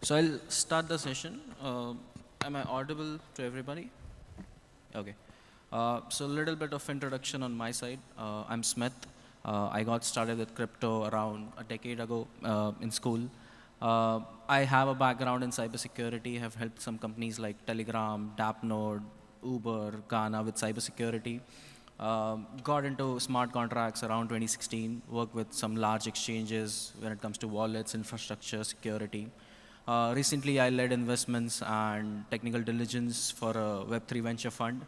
So I'll start the session. Am I audible to everybody? Okay. So a little bit of introduction on my side. I'm Smith. I got started with crypto around a decade ago in school. I have a background in cybersecurity, have helped some companies like Telegram, Dapnode, Uber, Ghana with cybersecurity. Got into smart contracts around 2016, worked with some large exchanges when it comes to wallets, infrastructure, security. Recently, I led investments and technical diligence for a Web3 venture fund.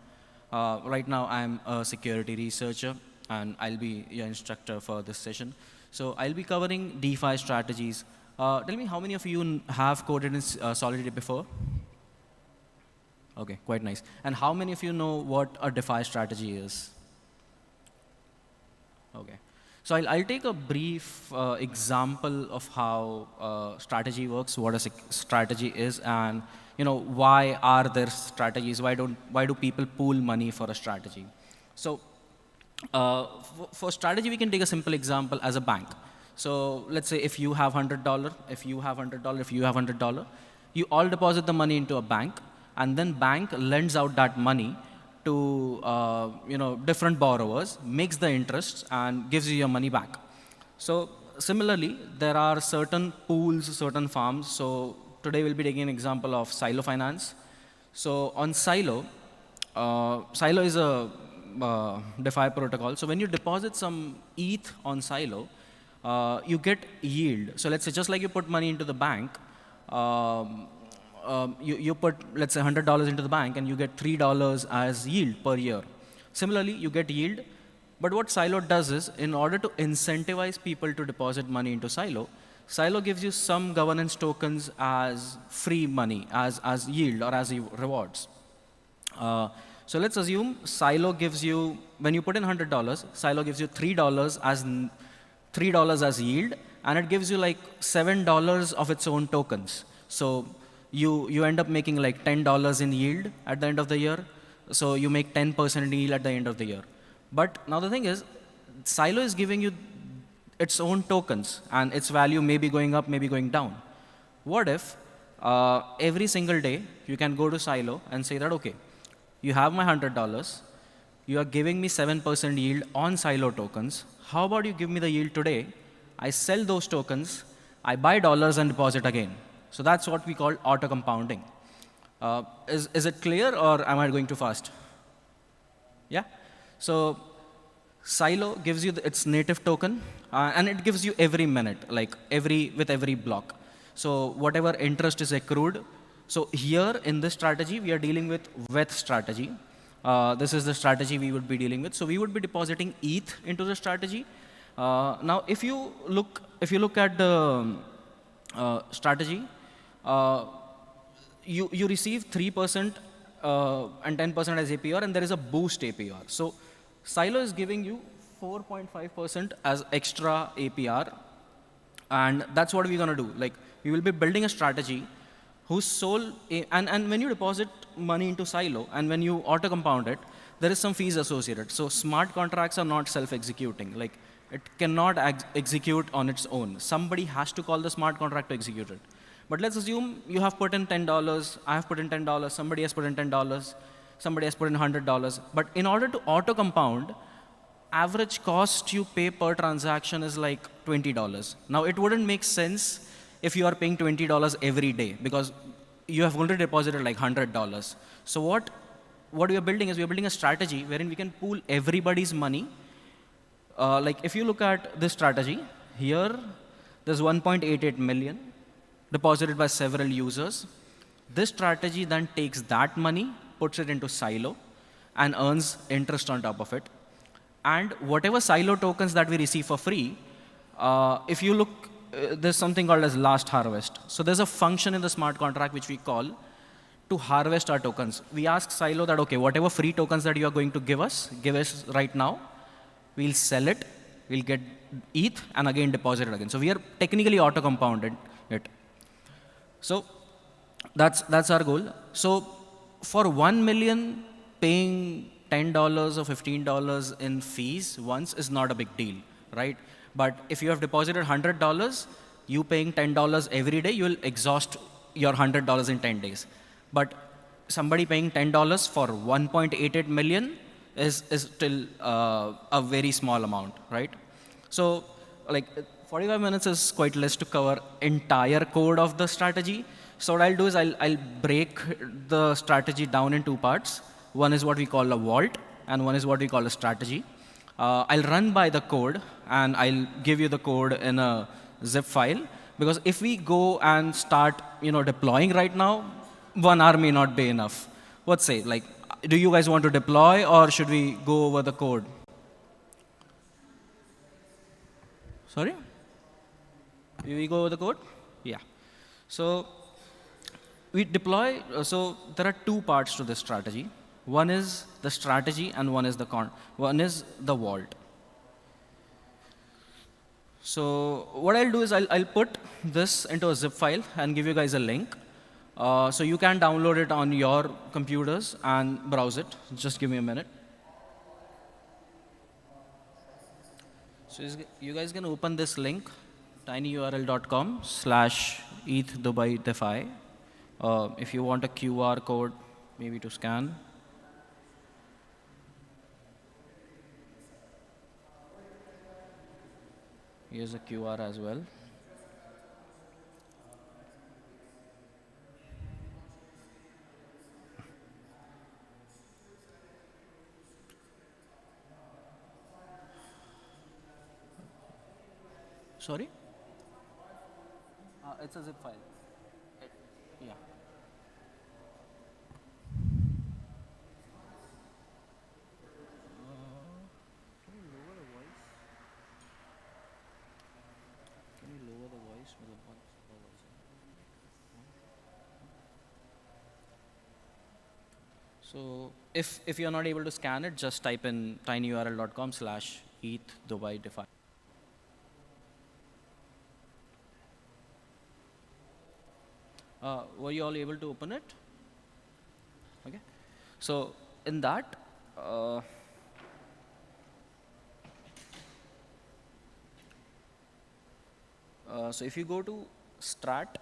Right now, I'm a security researcher, and I'll be your instructor for this session. So I'll be covering DeFi strategies. Tell me, how many of you have coded in Solidity before? Okay, quite nice. And how many of you know what a DeFi strategy is? Okay. So I'll take a brief example of how strategy works, what a strategy is, and why are there strategies? Why do people pool money for a strategy? So for strategy, we can take a simple example as a bank. So let's say if you have $100, if you have $100, if you have $100, you all deposit the money into a bank, and then bank lends out that money to different borrowers, makes the interest, and gives you your money back. So similarly, there are certain pools, certain farms. So today we'll be taking an example of Silo Finance. So on Silo, Silo is a DeFi protocol. So when you deposit some ETH on Silo, you get yield. So let's say just like you put money into the bank, you put, let's say, $100 into the bank, and you get $3 as yield per year. Similarly, you get yield. But what Silo does is, in order to incentivize people to deposit money into Silo, Silo gives you some governance tokens as free money, as yield or as rewards. So let's assume Silo gives you, when you put in $100, Silo gives you $3 as yield, and it gives you like $7 of its own tokens. So you end up making like $10 in yield at the end of the year. So you make 10% in yield at the end of the year. But now the thing is, Silo is giving you its own tokens, and its value may be going up, may be going down. What if every single day you can go to Silo and say that, okay, you have my $100, you are giving me 7% yield on Silo tokens. How about you give me the yield today? I sell those tokens, I buy dollars and deposit again. So that's what we call auto compounding. Is it clear, or am I going too fast? Yeah? So Silo gives you its native token, and it gives you every minute, like with every block. So whatever interest is accrued. So here in this strategy, we are dealing with WETH strategy. This is the strategy we would be dealing with. So we would be depositing ETH into the strategy. Now, if you look at the strategy, you receive 3% and 10% as APR, and there is a boost APR. So Silo is giving you 4.5% as extra APR, and that's what we're going to do. Like, we will be building a strategy whose sole and when you deposit money into Silo and when you auto compound it, there is some fees associated. So smart contracts are not self-executing. Like, it cannot execute on its own. Somebody has to call the smart contract to execute it. But let's assume you have put in $10, I have put in $10, somebody has put in $10, somebody has put in $100. But in order to auto compound, average cost you pay per transaction is like $20. Now, it wouldn't make sense if you are paying $20 every day, because you have already deposited like $100. So what we are building is, we are building a strategy wherein we can pool everybody's money. Like, if you look at this strategy, here there's 1.88 million deposited by several users. This strategy then takes that money, puts it into Silo, and earns interest on top of it. And whatever Silo tokens that we receive for free, if you look, there's something called as last harvest. So there's a function in the smart contract which we call to harvest our tokens. We ask Silo that, okay, whatever free tokens that you are going to give us right now. We'll sell it, we'll get ETH, and again deposit it again. So we are technically auto compounded it. So that's our goal. So for 1 million, paying $10 or $15 in fees once is not a big deal, right? But if you have deposited $100, you paying $10 every day, you will exhaust your $100 in 10 days. But somebody paying $10 for 1.88 million is still a very small amount, right? So like 45 minutes is quite less to cover entire code of the strategy. So what I'll do is I'll break the strategy down in two parts. One is what we call a vault, and one is what we call a strategy. I'll run by the code, and I'll give you the code in a zip file. Because if we go and start, deploying right now, 1 hour may not be enough. What say? Like, do you guys want to deploy, or should we go over the code? Sorry? We go over the code? Yeah. So we deploy. So there are two parts to this strategy. One is the strategy, and one is the vault. So what I'll do is I'll put this into a zip file and give you guys a link. So you can download it on your computers and browse it. Just give me a minute. So you guys can open this link, tinyurl.com/ETH Dubai DeFi. If you want a QR code, maybe to scan. Here's a QR as well. Sorry? It's a zip file. Yeah. Can you lower the voice? Can you lower the voice? So if you're not able to scan it, just type in tinyurl.com/ETH Dubai DeFi. Were you all able to open it? Okay. So in that, so if you go to strat,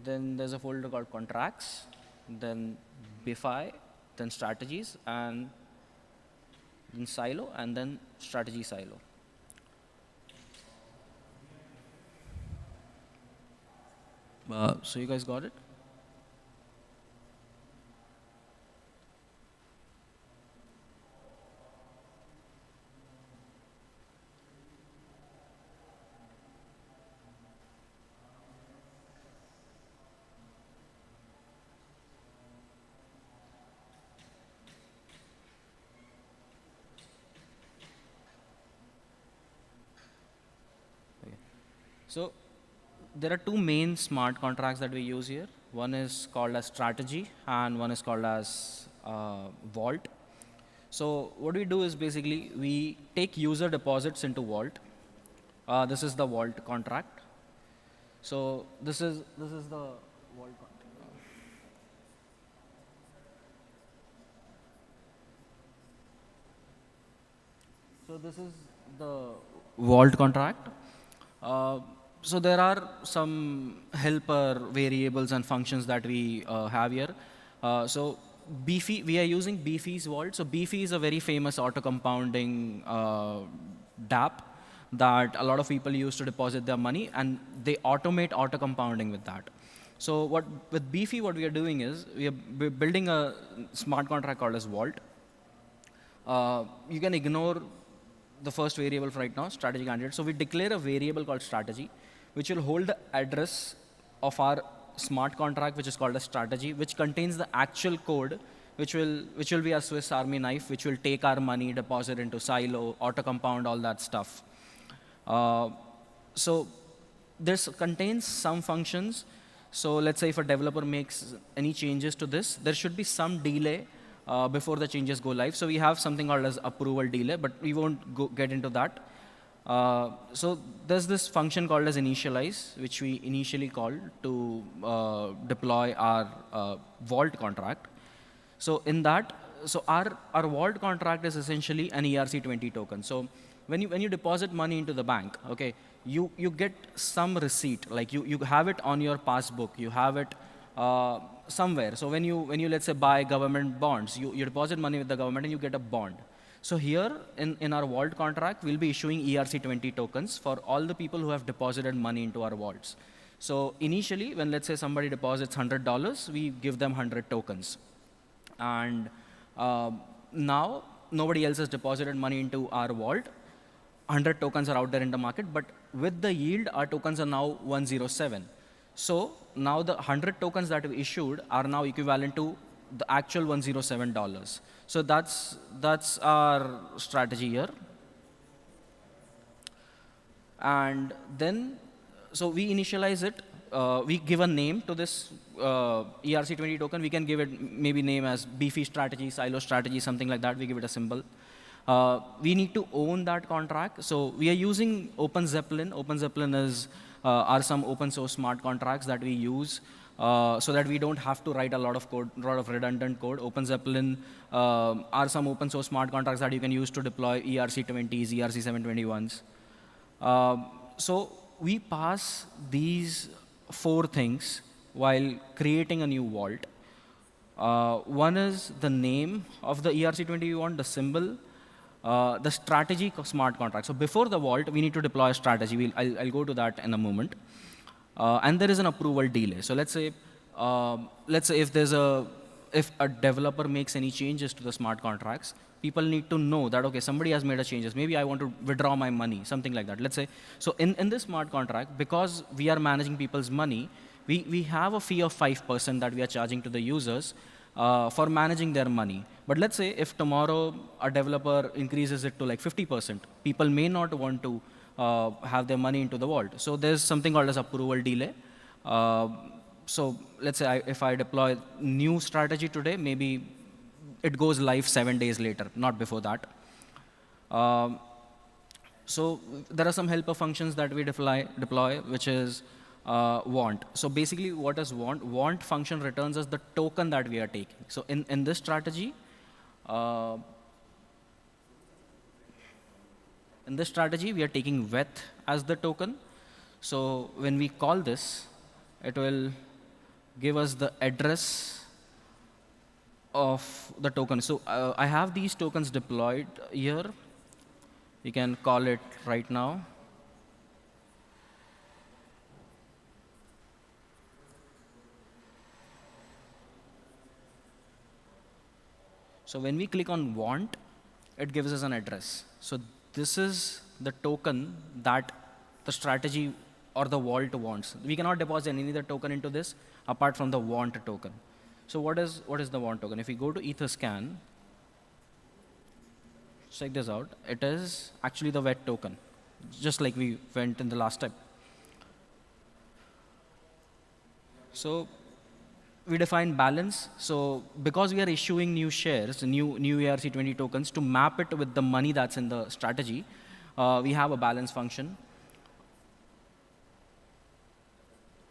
then there's a folder called contracts, then BiFi, then strategies, and then silo, and then strategy silo. So you guys got it? Okay. So there are two main smart contracts that we use here. One is called as strategy, and one is called as vault. So what we do is basically we take user deposits into vault. This is the vault contract. So this is the vault contract. So this is the vault contract. So there are some helper variables and functions that we have here. So Beefy, we are using Beefy's vault. So Beefy is a very famous auto-compounding dApp that a lot of people use to deposit their money, and they automate auto-compounding with that. So with Beefy, what we are doing is we're building a smart contract called as vault. You can ignore the first variable for right now, strategy candidate. So we declare a variable called strategy, which will hold the address of our smart contract, which is called a strategy, which contains the actual code, which will be a Swiss Army knife, which will take our money, deposit into silo, auto compound, all that stuff. So this contains some functions. So let's say if a developer makes any changes to this, there should be some delay before the changes go live. So we have something called as approval delay, but we won't get into that. So there's this function called as initialize, which we initially called to deploy our vault contract. So in that, so our vault contract is essentially an ERC20 token. So when you deposit money into the bank, okay, you get some receipt, like you have it on your passbook, you have it somewhere. So when you let's say buy government bonds, you deposit money with the government and you get a bond. So here in our vault contract, we'll be issuing ERC20 tokens for all the people who have deposited money into our vaults. So initially, when let's say somebody deposits $100, we give them 100 tokens. And now nobody else has deposited money into our vault. 100 tokens are out there in the market, but with the yield, our tokens are now 107. So now the 100 tokens that we issued are now equivalent to the actual $107. So that's our strategy here. And then, so we initialize it. We give a name to this ERC20 token. We can give it maybe name as beefy strategy, silo strategy, something like that. We give it a symbol. We need to own that contract. So we are using OpenZeppelin. OpenZeppelin are some open source smart contracts that we use so that we don't have to write a lot of code, a lot of redundant code. OpenZeppelin are some open source smart contracts that you can use to deploy ERC20s, ERC721s. So we pass these 4 things while creating a new vault. One is the name of the ERC20 we want, the symbol, the strategy smart contract. So before the vault, we need to deploy a strategy. I'll go to that in a moment. And there is an approval delay. So let's say if a developer makes any changes to the smart contracts, people need to know that, okay, somebody has made a changes. Maybe I want to withdraw my money, something like that. Let's say, so in this smart contract, because we are managing people's money, we have a fee of 5% that we are charging to the users for managing their money. But let's say if tomorrow a developer increases it to like 50%, people may not want to have their money into the vault. So there's something called as approval delay. So let's say if I deploy new strategy today, maybe it goes live 7 days later, not before that. So there are some helper functions that we deploy, which is want. So basically, what is want? Want function returns us the token that we are taking. So in this strategy, we are taking weth as the token. So when we call this, it will give us the address of the token. So I have these tokens deployed here. You can call it right now. So when we click on want, it gives us an address. So this is the token that the strategy or the vault wants. We cannot deposit any other token into this apart from the want token. So what is the want token? If we go to Etherscan, check this out. It is actually the wet token, just like we went in the last step. So we define balance. So because we are issuing new shares, new ERC20 tokens, to map it with the money that's in the strategy, we have a balance function.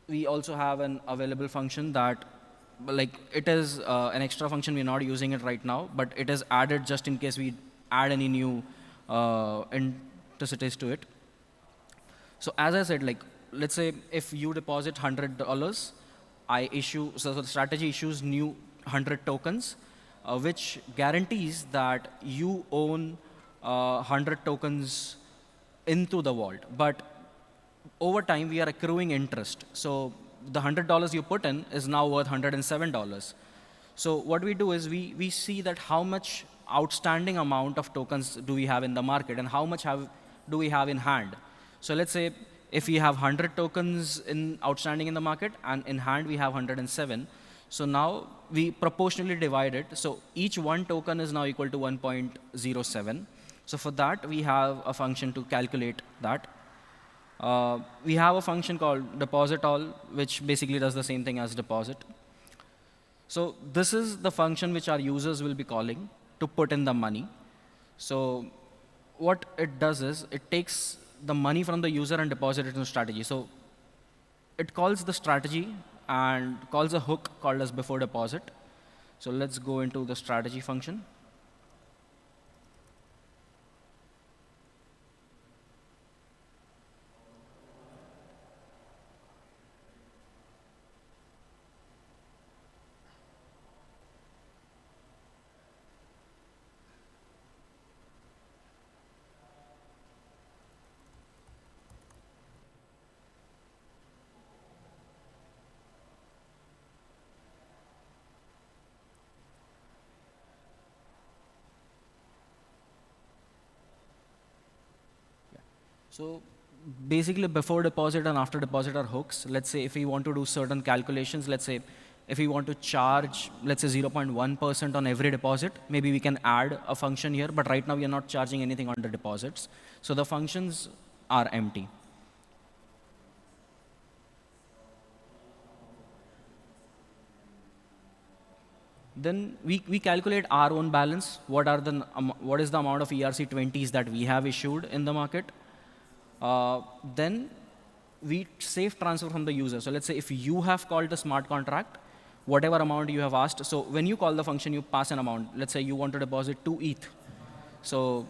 We also have an available function that, like, it is an extra function. We're not using it right now, but it is added just in case we add any new entities to it. So as I said, like, let's say if you deposit $100, so the strategy issues new 100 tokens, which guarantees that you own 100 tokens into the vault. But over time, we are accruing interest. So the $100 you put in is now worth $107. So what we do is we see that how much outstanding amount of tokens do we have in the market and how much do we have in hand. So let's say if we have 100 tokens outstanding in the market and in hand we have 107. So now we proportionally divide it. So each one token is now equal to 1.07. So for that, we have a function to calculate that. We have a function called deposit all, which basically does the same thing as deposit. So this is the function which our users will be calling to put in the money. So what it does is it takes the money from the user and deposit it in strategy. So it calls the strategy and calls a hook called as before deposit. So let's go into the strategy function. So basically before deposit and after deposit are hooks. Let's say if we want to do certain calculations, let's say if we want to charge, let's say 0.1% on every deposit, maybe we can add a function here, but right now we are not charging anything on the deposits. So the functions are empty. Then we calculate our own balance. What is the amount of ERC20s that we have issued in the market? Then we safe transfer from the user. So let's say if you have called the smart contract, whatever amount you have asked. So when you call the function, you pass an amount. Let's say you want to deposit 2 ETH. So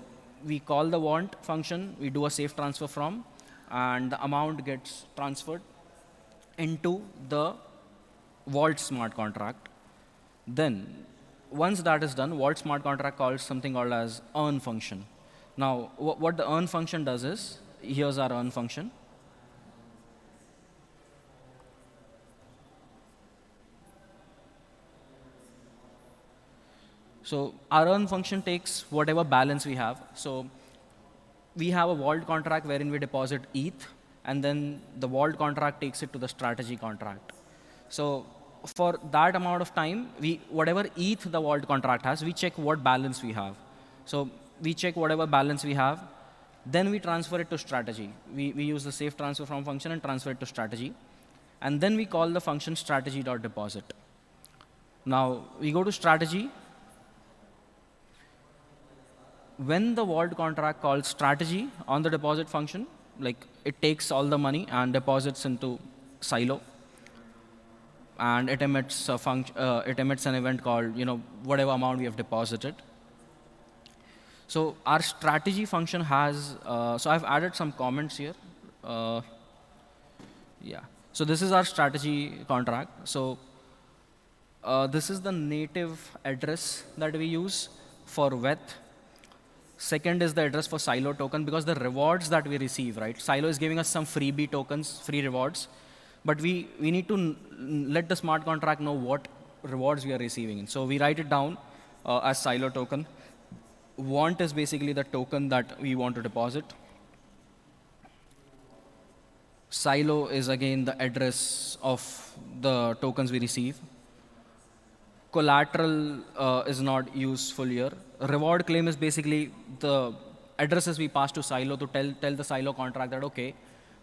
we call the want function, we do a safe transfer from, and the amount gets transferred into the vault smart contract. Then once that is done, vault smart contract calls something called as earn function. Now what the earn function does is, here's our earn function. So our earn function takes whatever balance we have. So we have a vault contract wherein we deposit ETH, and then the vault contract takes it to the strategy contract. So for that amount of time, whatever ETH the vault contract has, we check what balance we have. So we check whatever balance we have, then we transfer it to strategy. We use the safe transfer from function and transfer it to strategy. And then we call the function strategy.deposit. Now we go to strategy. When the vault contract calls strategy on the deposit function, like it takes all the money and deposits into Silo, and it emits an event called, whatever amount we have deposited. So our strategy function has, so I've added some comments here. Yeah. So this is our strategy contract. So this is the native address that we use for WETH. Second is the address for Silo token, because the rewards that we receive, right? Silo is giving us some freebie tokens, free rewards, but we need to let the smart contract know what rewards we are receiving. So we write it down as Silo token. Want is basically the token that we want to deposit. Silo is again the address of the tokens we receive. Collateral is not useful here. Reward claim is basically the addresses we pass to Silo to tell the Silo contract that, okay,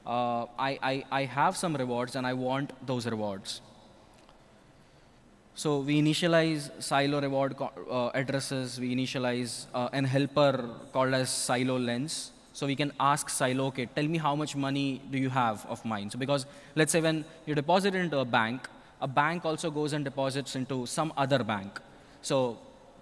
I have some rewards and I want those rewards. So we initialize Silo reward addresses. We initialize an helper called as Silo lens. So we can ask Silo, okay, tell me how much money do you have of mine? So because let's say when you deposit into a bank also goes and deposits into some other bank. So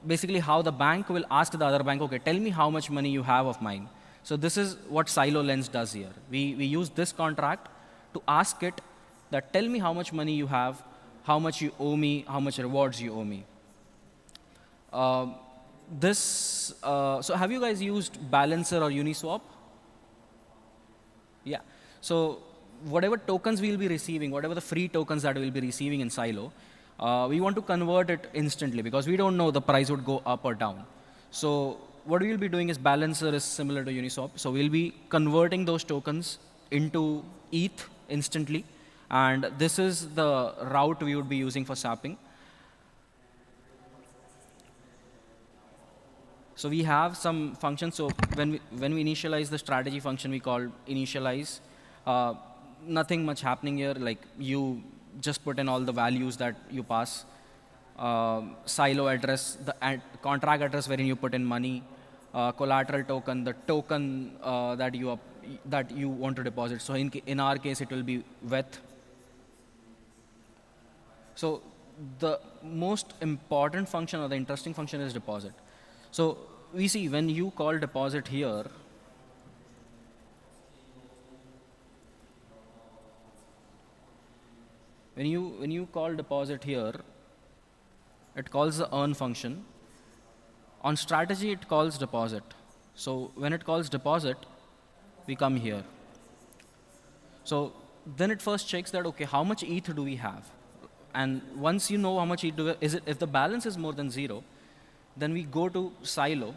basically how the bank will ask the other bank, okay, tell me how much money you have of mine. So this is what Silo lens does here. We use this contract to ask it that tell me how much money you have, how much you owe me, how much rewards you owe me. So have you guys used Balancer or Uniswap? Yeah. So whatever tokens we'll be receiving, whatever the free tokens that we'll be receiving in Silo, we want to convert it instantly because we don't know the price would go up or down. So what we'll be doing is Balancer is similar to Uniswap. So we'll be converting those tokens into ETH instantly. And this is the route we would be using for sapping. So we have some functions. So when we initialize the strategy function, we call initialize. Nothing much happening here. Like you just put in all the values that you pass. Silo address, the contract address wherein you put in money. Collateral token, the token that you want to deposit. So in our case, it will be WETH. So the most important function or the interesting function is deposit. So we see when you call deposit here, when you call deposit here, it calls the earn function. On strategy, it calls deposit. So when it calls deposit, we come here. So then it first checks that, okay, how much ETH do we have? And once you know how much ETH if the balance is more than 0, then we go to Silo.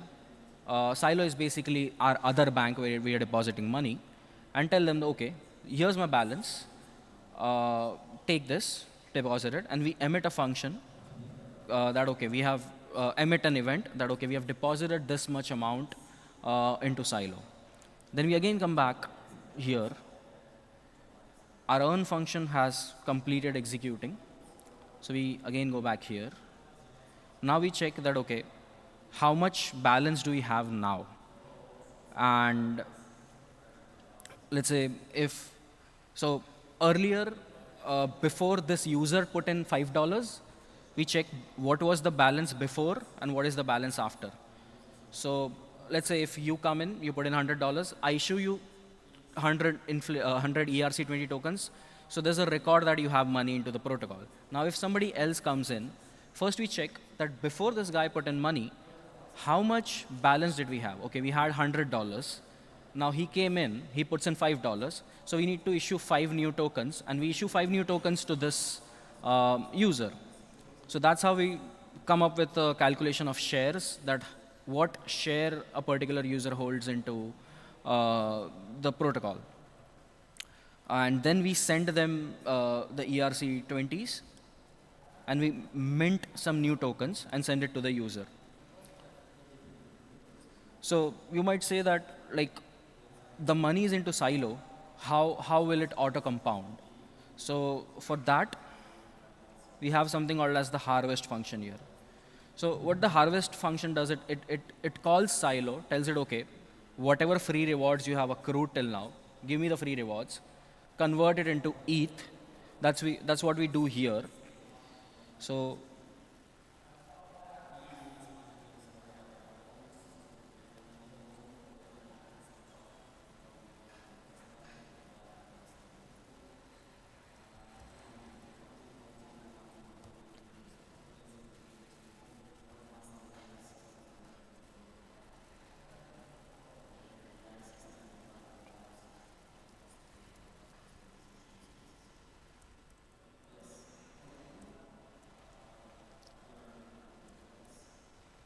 Silo is basically our other bank where we are depositing money. and tell them, okay, here's my balance, take this, deposit it, and we emit a function that, okay, we have emit an event that, okay, we have deposited this much amount into Silo. Then we again come back here. Our earn function has completed executing. So we again go back here. Now we check that, okay, how much balance do we have now? And let's say if, so earlier, before this user put in $5, we check what was the balance before and what is the balance after. So let's say if you come in, you put in $100, I issue you 100 ERC20 tokens. So there's a record that you have money into the protocol. Now if somebody else comes in, first we check that before this guy put in money, how much balance did we have? Okay, we had $100. Now he came in, he puts in $5. So we need to issue 5 new tokens, and we issue 5 new tokens to this user. So that's how we come up with a calculation of shares, that what share a particular user holds into the protocol. And then we send them the ERC20s, and we mint some new tokens and send it to the user. So you might say that, like, the money is into Silo, how will it auto compound? So for that, we have something called as the harvest function here. So what the harvest function does, it calls Silo, tells it, okay, whatever free rewards you have accrued till now, give me the free rewards, convert it into ETH. That's what we do here. So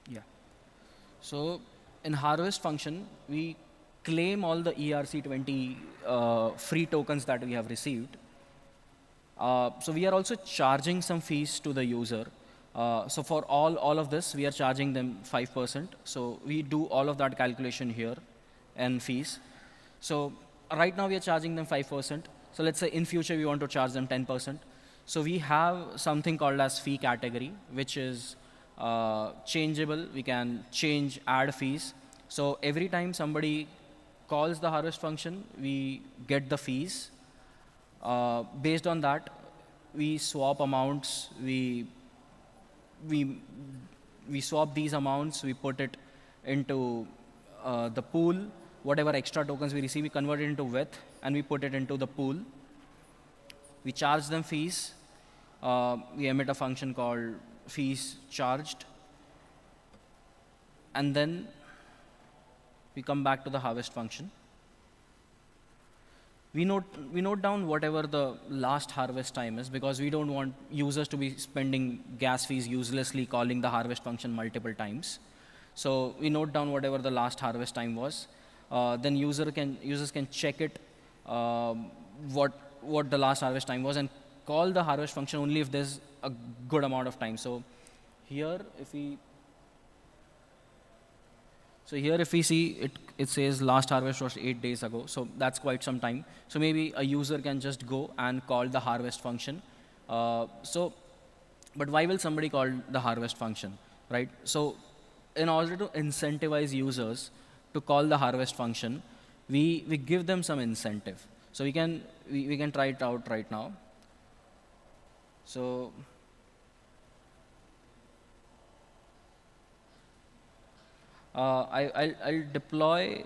yeah. So in harvest function, we claim all the ERC20 free tokens that we have received. So we are also charging some fees to the user. So for all of this, we are charging them 5%. So we do all of that calculation here and fees. So right now we are charging them 5%. So let's say in future we want to charge them 10%. So we have something called as fee category, which is changeable. We can change, add fees. So every time somebody calls the harvest function, we get the fees. Based on that, we swap amounts. We swap these amounts. We put it into the pool. Whatever extra tokens we receive, we convert it into WETH, and we put it into the pool. We charge them fees. We emit a function called fees charged. And then we come back to the harvest function. We note down whatever the last harvest time is, because we don't want users to be spending gas fees uselessly calling the harvest function multiple times. So we note down whatever the last harvest time was. Then users can check it, what the last harvest time was, and call the harvest function only if there's a good amount of time. So here, if we see, it says last harvest was 8 days ago. So that's quite some time. So maybe a user can just go and call the harvest function. But why will somebody call the harvest function, right? So in order to incentivize users to call the harvest function, we give them some incentive. So we can try it out right now. So I'll deploy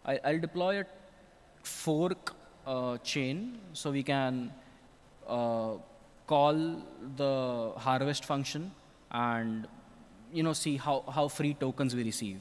I'll deploy a fork chain, so we can call the harvest function and see how free tokens we receive.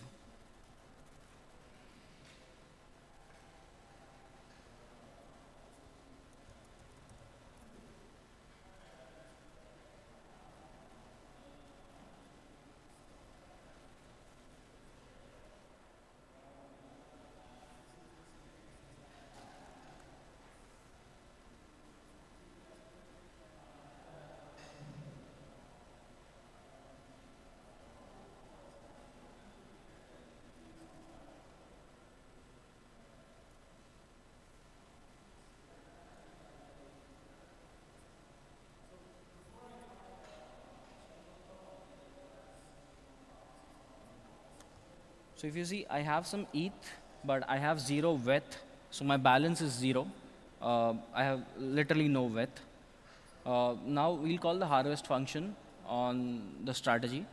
So if you see, I have some ETH, but I have zero WETH. So my balance is zero. I have literally no WETH. Now we'll call the harvest function on the strategy.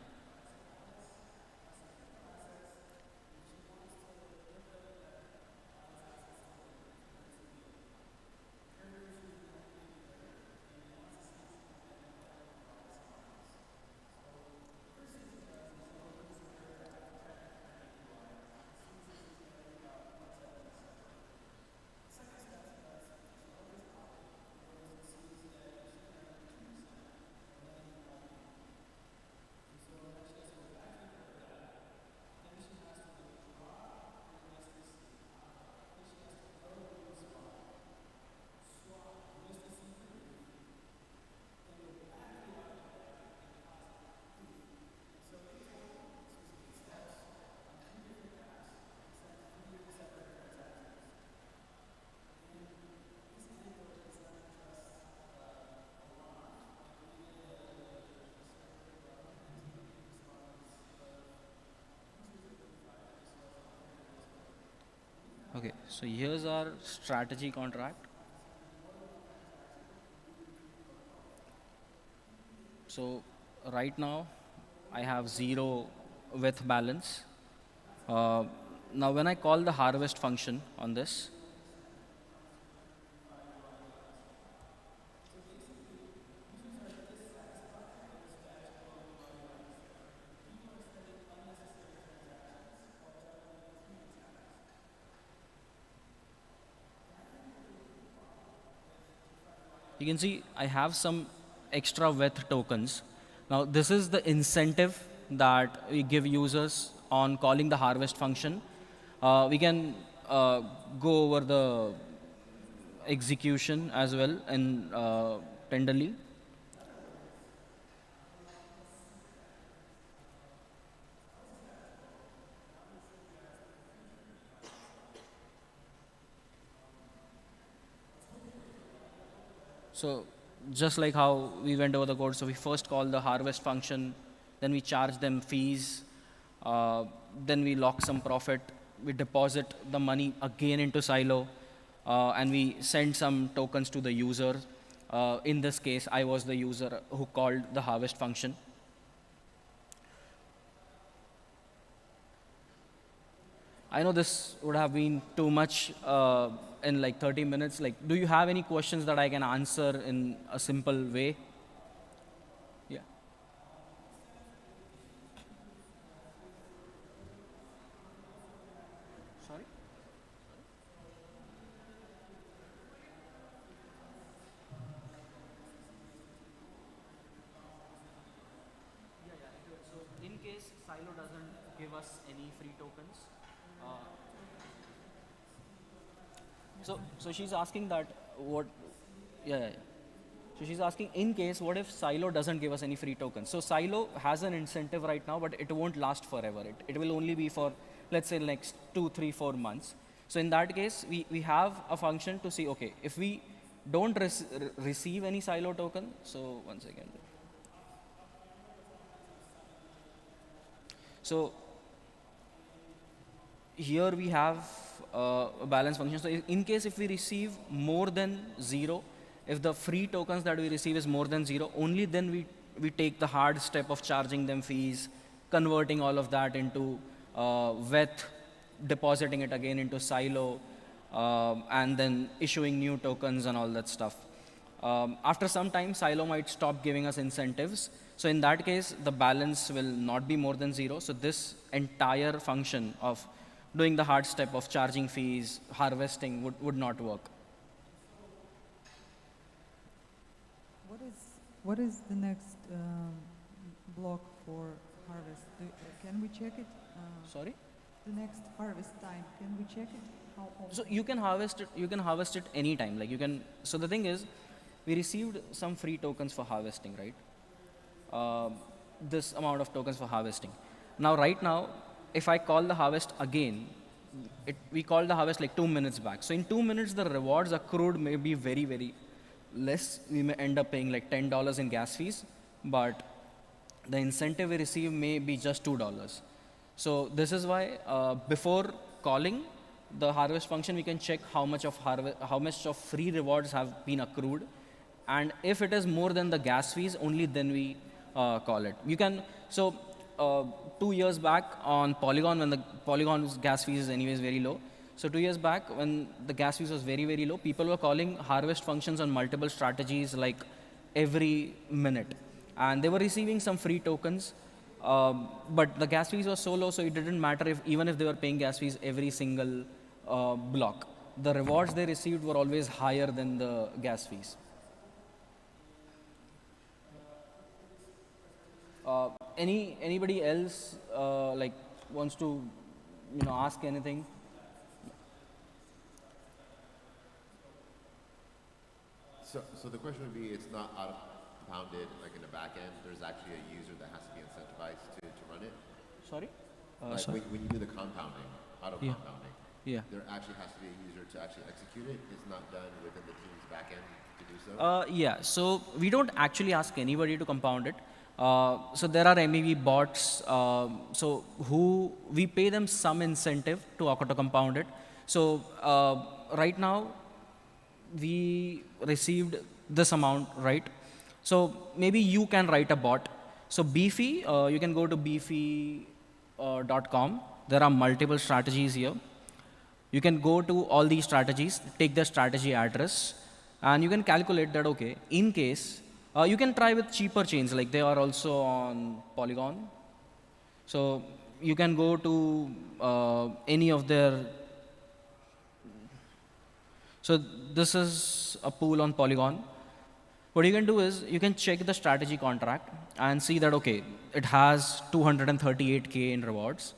Okay, so here's our strategy contract. So right now, I have zero with balance. Uh, Now when I call the harvest function on this, you can see I have some extra WETH tokens. Now this is the incentive that we give users on calling the harvest function. We can go over the execution as well in tenderly. So just like how we went over the code, so we first call the harvest function, then we charge them fees, uh, then we lock some profit, we deposit the money again into Silo, and we send some tokens to the user. In this case, I was the user who called the harvest function. I know this would have been too much in like 30 minutes. Like, do you have any questions that I can answer in a simple way? Yeah. Sorry? Yeah, yeah. So in case Silo doesn't give us any free tokens, uh, so she's asking that what, yeah, yeah, yeah. So she's asking, in case, what if Silo doesn't give us any free tokens? So Silo has an incentive right now, but it won't last forever. It will only be for, let's say, next 2, 3, 4 months. So in that case, we have a function to see, okay, if we don't receive any Silo token, so one second. So here we have a balance function. So in case if we receive more than zero, if the free tokens that we receive is more than zero, only then we take the hard step of charging them fees, converting all of that into WETH, depositing it again into Silo, and then issuing new tokens and all that stuff. After some time, Silo might stop giving us incentives. So in that case, the balance will not be more than zero. So this entire function of doing the hard step of charging fees, harvesting would not work. What is the next block for harvest? Can we check it? Sorry? The next harvest time, can we check it? How often? So you can harvest it. You can harvest it anytime. Like you can. So the thing is, we received some free tokens for harvesting, right? This amount of tokens for harvesting. Now, right now, if I call the harvest again, we called the harvest like 2 minutes back. So in 2 minutes, the rewards accrued may be very, very less. We may end up paying like $10 in gas fees, but the incentive we receive may be just $2. So this is why before calling the harvest function, we can check how much of free rewards have been accrued, and if it is more than the gas fees, only then we call it. You can so 2 years back on Polygon, when the Polygon's gas fees is anyways very low. So 2 years back, when the gas fees was very low, people were calling harvest functions on multiple strategies like every minute, and they were receiving some free tokens. But the gas fees were so low, so it didn't matter even if they were paying gas fees every single block. The rewards they received were always higher than the gas fees. Anybody else like wants to ask anything? So the question would be, it's not auto-compounded like in the back end. There's actually a user that has to be incentivized to run it. Sorry. Like Sorry. when you do the compounding, auto-compounding, Yeah. there actually has to be a user to actually execute it. It's not done within the team's back end to do so. Yeah, so we don't actually ask anybody to compound it. So there are MEV bots, so who we pay them some incentive to auto compound it. So right now we received this amount, right? So maybe you can write a bot. So Beefy, you can go to beefy.com. There are multiple strategies here. You can go to all these strategies, take the strategy address, and you can calculate that, okay, in case, you can try with cheaper chains, like they are also on Polygon. So you can go to any of their, so this is a pool on Polygon. What you can do is, you can check the strategy contract and see that, okay, it has 238K in rewards.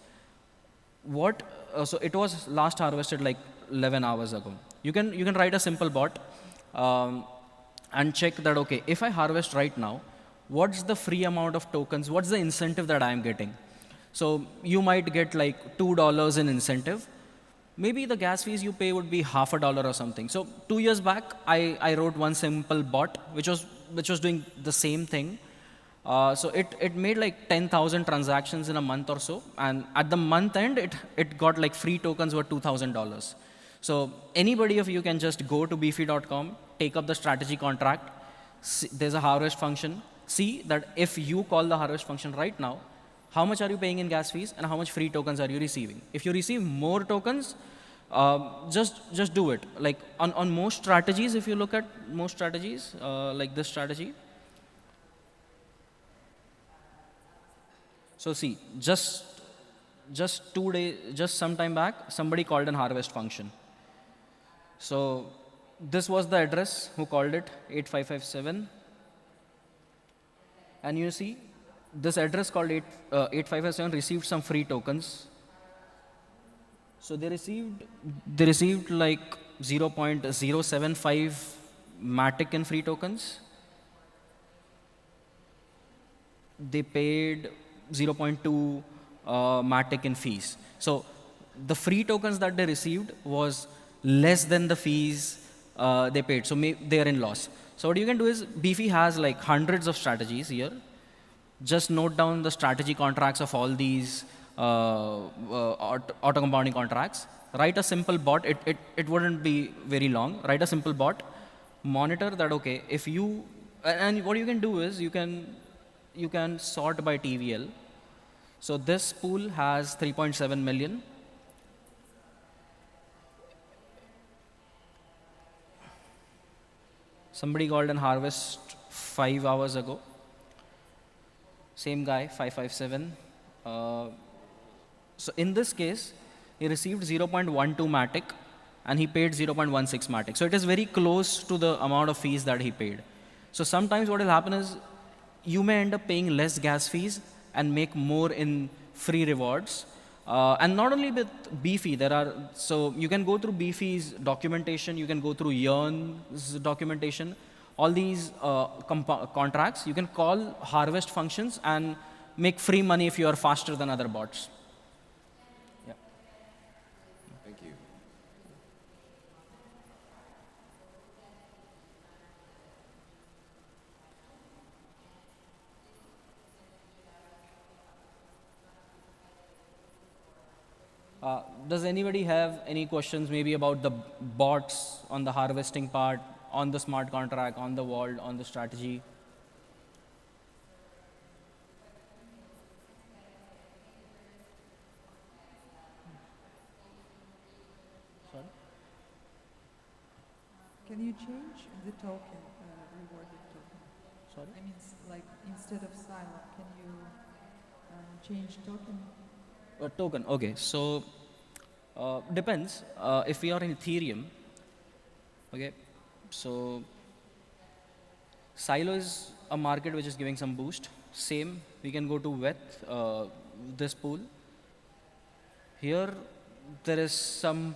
So it was last harvested like 11 hours ago. You can write a simple bot and check that, okay, if I harvest right now, what's the free amount of tokens? What's the incentive that I am getting? So you might get like $2 in incentive. Maybe the gas fees you pay would be $0.50 or something. So 2 years back, I wrote one simple bot which was doing the same thing. So it made like 10,000 transactions in a month or so, and at the month end, it got like free tokens worth $2,000. So anybody of you can just go to beefy.com, take up the strategy contract. There's a harvest function. See that if you call the harvest function right now, how much are you paying in gas fees and how much free tokens are you receiving? If you receive more tokens, just do it. Like on most strategies, if you look at most strategies, like this strategy. So see, just some time back, somebody called an harvest function. So this was the address who called it, 8557. And you see, this address called 8557 received some free tokens. So they received like 0.075 Matic in free tokens. They paid 0.2 Matic in fees. So the free tokens that they received was less than the fees they paid. So they are in loss. So what you can do is, Beefy has like hundreds of strategies here. Just note down the strategy contracts of all these auto compounding contracts. Write a simple bot. It wouldn't be very long. Write a simple bot. Monitor that, okay, if you, and what you can do is, you can sort by TVL. So this pool has 3.7 million. Somebody called and harvest 5 hours ago. Same guy, 557. So in this case, he received 0.12 Matic and he paid 0.16 Matic. So it is very close to the amount of fees that he paid. So sometimes what will happen is, you may end up paying less gas fees and make more in free rewards. And not only with Beefy, so you can go through Beefy's documentation, you can go through Yearn's documentation, all these contracts, you can call harvest functions and make free money if you are faster than other bots. Yeah. Thank you. Does anybody have any questions maybe about the bots on the harvesting part, on the smart contract, on the vault, on the strategy? Sorry? Can you change the token, rewarded token? Sorry? I mean, like instead of silo, can you change token? A token, okay. So depends. If we are in Ethereum, okay, so Silo is a market which is giving some boost. Same, we can go to with this pool. Here, there is some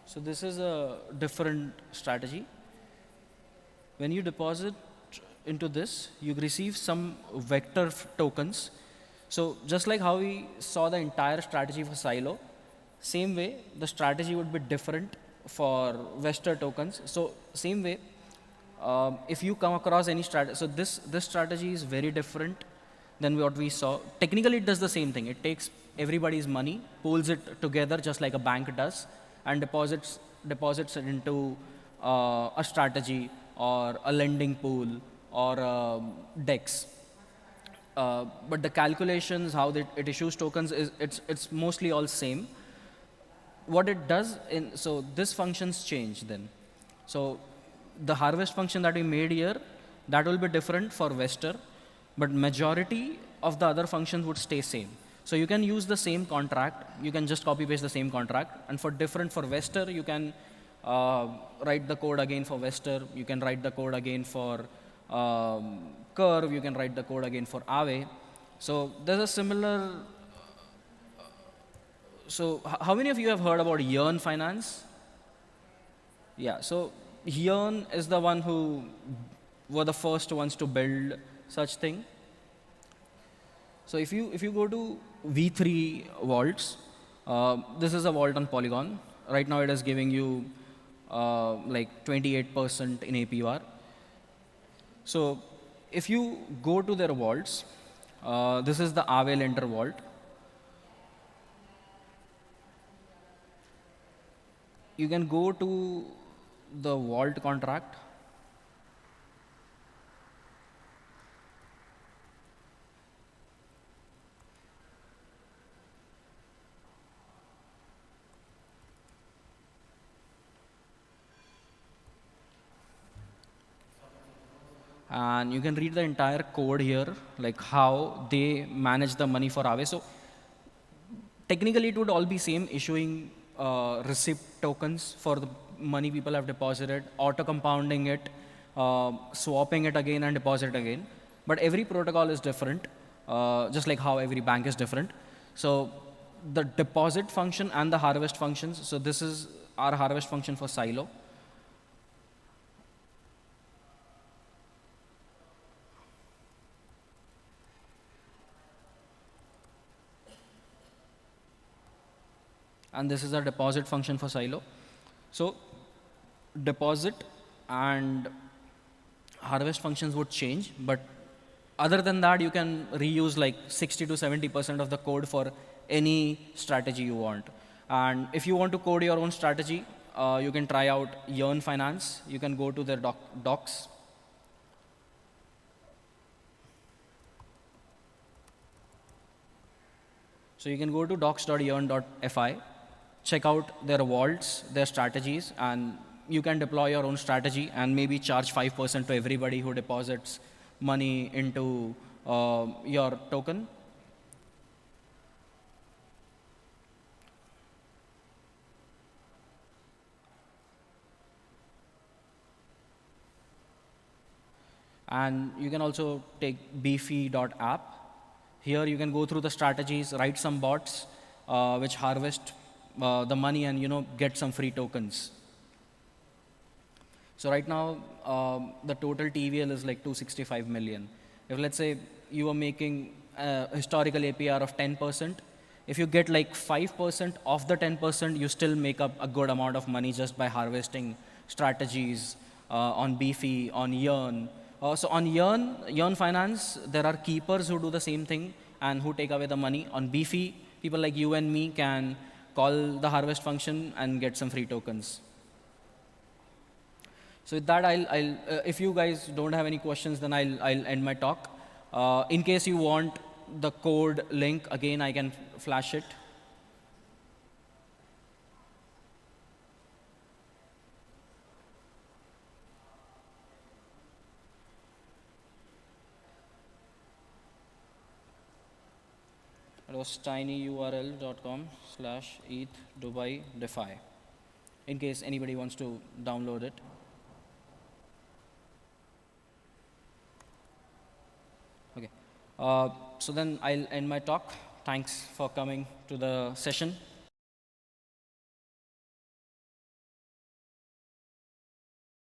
so this is a different strategy. When you deposit into this, you receive some vector tokens. So just like how we saw the entire strategy for Silo, same way the strategy would be different for Vector tokens. So same way, if you come across any strategy, so this strategy is very different than what we saw. Technically, it does the same thing. It takes everybody's money, pools it together just like a bank does, and deposits it into a strategy or a lending pool or DEX. But the calculations, how it issues tokens, it's mostly all same. What it does, so this functions change then. So the harvest function that we made here, that will be different for Vester, but majority of the other functions would stay same. So you can use the same contract, you can just copy paste the same contract, and for Vester, you can write the code again for Vester, you can write the code again for Curve, you can write the code again for Aave. So there's a similar, so how many of you have heard about Yearn Finance? Yeah, so Yearn is the one who were the first ones to build such thing. So if you go to V3 vaults, this is a vault on Polygon. Right now it is giving you like 28% in APR. So if you go to their vaults, this is the Aave lender vault. You can go to the vault contract. And you can read the entire code here, like how they manage the money for Aave. So technically it would all be same, issuing receipt tokens for the money people have deposited, auto compounding it, swapping it again and deposit again. But every protocol is different, just like how every bank is different. So the deposit function and the harvest functions, so this is our harvest function for Silo. And this is our deposit function for Silo. So deposit and harvest functions would change, but other than that, you can reuse like 60 to 70% of the code for any strategy you want. And if you want to code your own strategy, you can try out Yearn Finance. You can go to their docs. So you can go to docs.yearn.fi, check out their vaults, their strategies, and you can deploy your own strategy and maybe charge 5% to everybody who deposits money into your token. And you can also take beefy.app. Here you can go through the strategies, write some bots which harvest the money and get some free tokens. So right now the total TVL is like 265 million. If let's say you are making a historical APR of 10%, If you get like 5% of the 10%, you still make up a good amount of money just by harvesting strategies on Beefy, on Yearn. So on Yearn Finance, there are keepers who do the same thing and who take away the money. On Beefy, people like you and me can call the harvest function and get some free tokens. So with that, if you guys don't have any questions, then I'll end my talk. In case you want the code link, again, I can flash it. It was tinyurl.com/ETH Dubai DeFi. In case anybody wants to download it. Okay. So then I'll end my talk. Thanks for coming to the session.